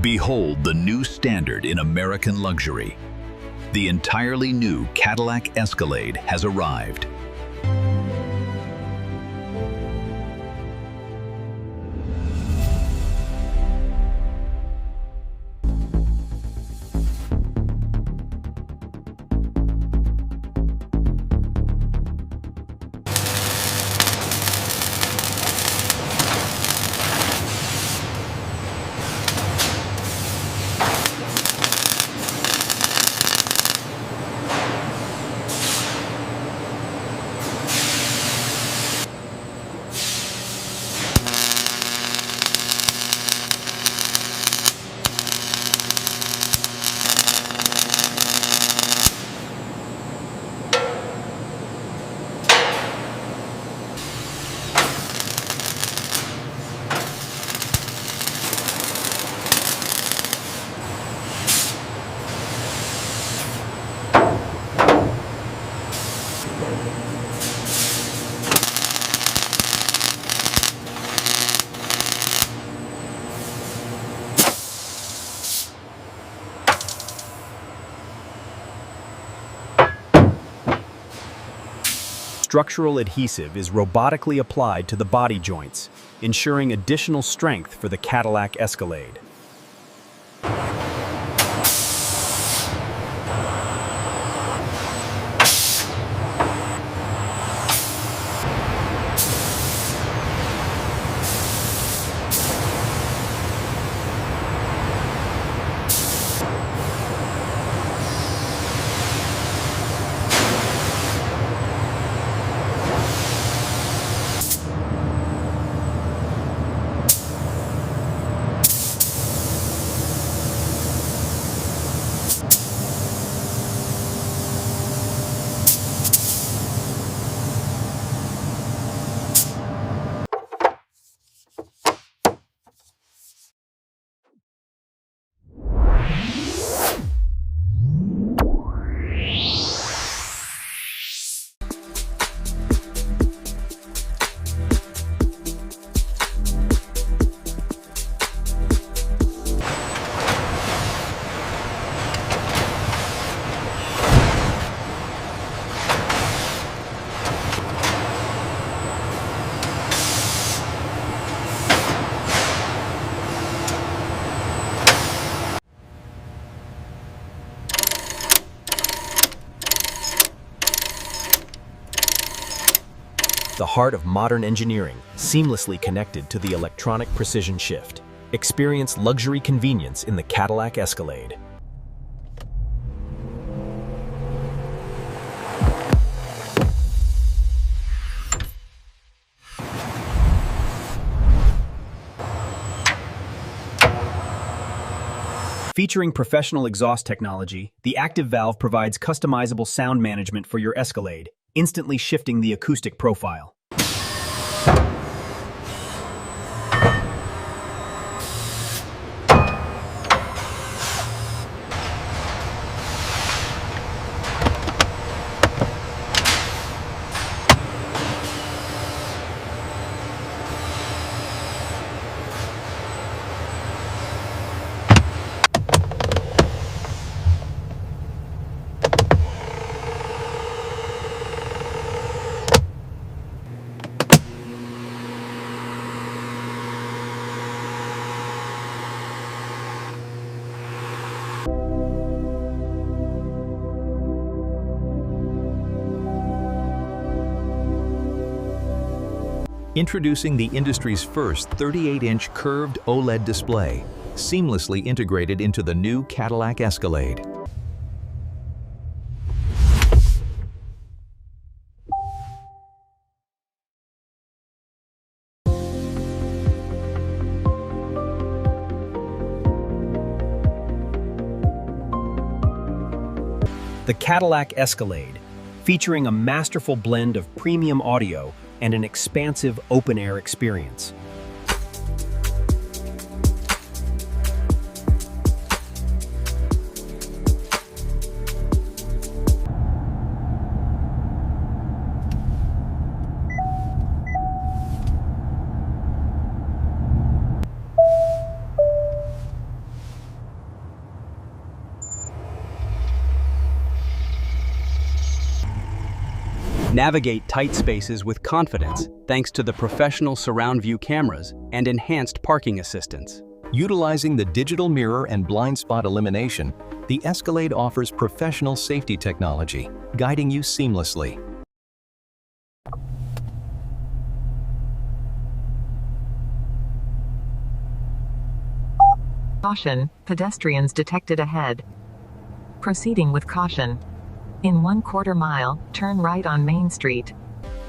Behold the new standard in American luxury. The entirely new Cadillac Escalade has arrived. Structural adhesive is robotically applied to the body joints, ensuring additional strength for the Cadillac Escalade. The heart of modern engineering, seamlessly connected to the electronic precision shift. Experience luxury convenience in the Cadillac Escalade. Featuring professional exhaust technology, the active valve provides customizable sound management for your Escalade, instantly shifting the acoustic profile. Introducing the industry's first 38-inch curved OLED display, seamlessly integrated into the new Cadillac Escalade. The Cadillac Escalade, featuring a masterful blend of premium audio and an expansive open-air experience. Navigate tight spaces with confidence thanks to the professional surround view cameras and enhanced parking assistance. Utilizing the digital mirror and blind spot elimination, the Escalade offers professional safety technology, guiding you seamlessly. Caution, pedestrians detected ahead. Proceeding with caution. In 1/4 mile, turn right on Main Street.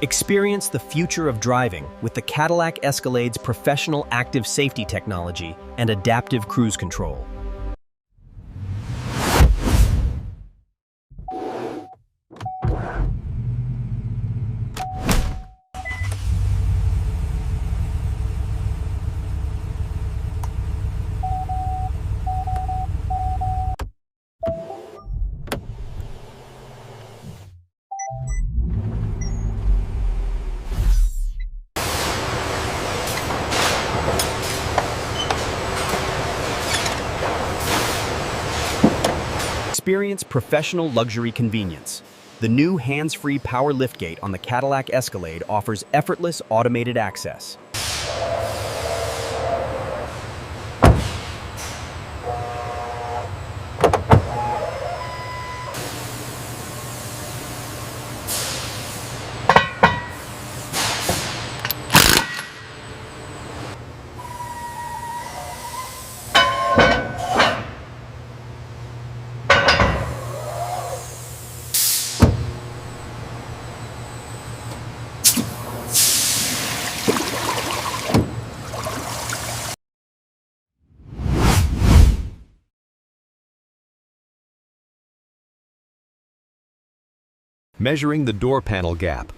Experience the future of driving with the Cadillac Escalade's professional active safety technology and adaptive cruise control. Experience professional luxury convenience. The new hands-free power liftgate on the Cadillac Escalade offers effortless automated access. Measuring the door panel gap.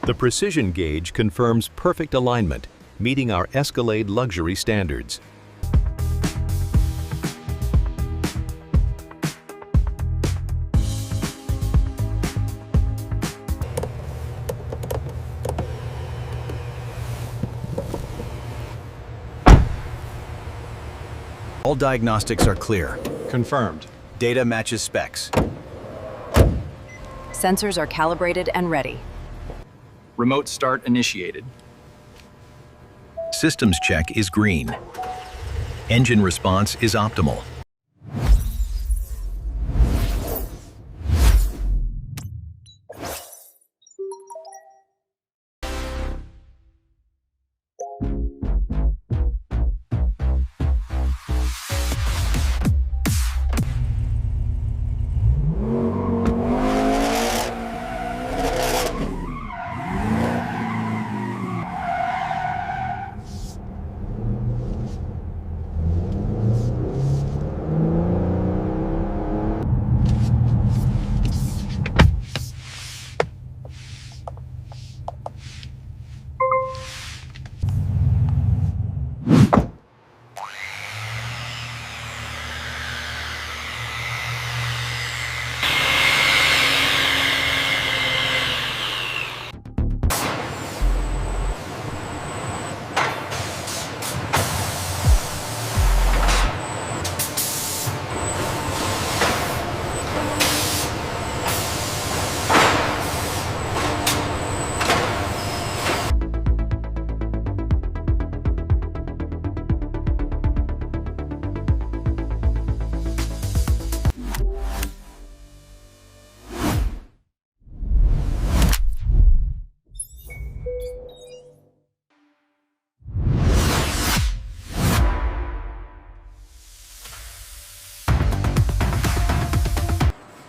The precision gauge confirms perfect alignment, meeting our Escalade luxury standards. All diagnostics are clear. Confirmed. Data matches specs. Sensors are calibrated and ready. Remote start initiated. Systems check is green. Engine response is optimal.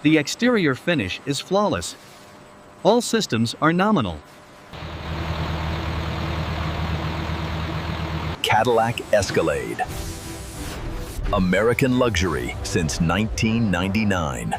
The exterior finish is flawless. All systems are nominal. Cadillac Escalade. American luxury since 1999.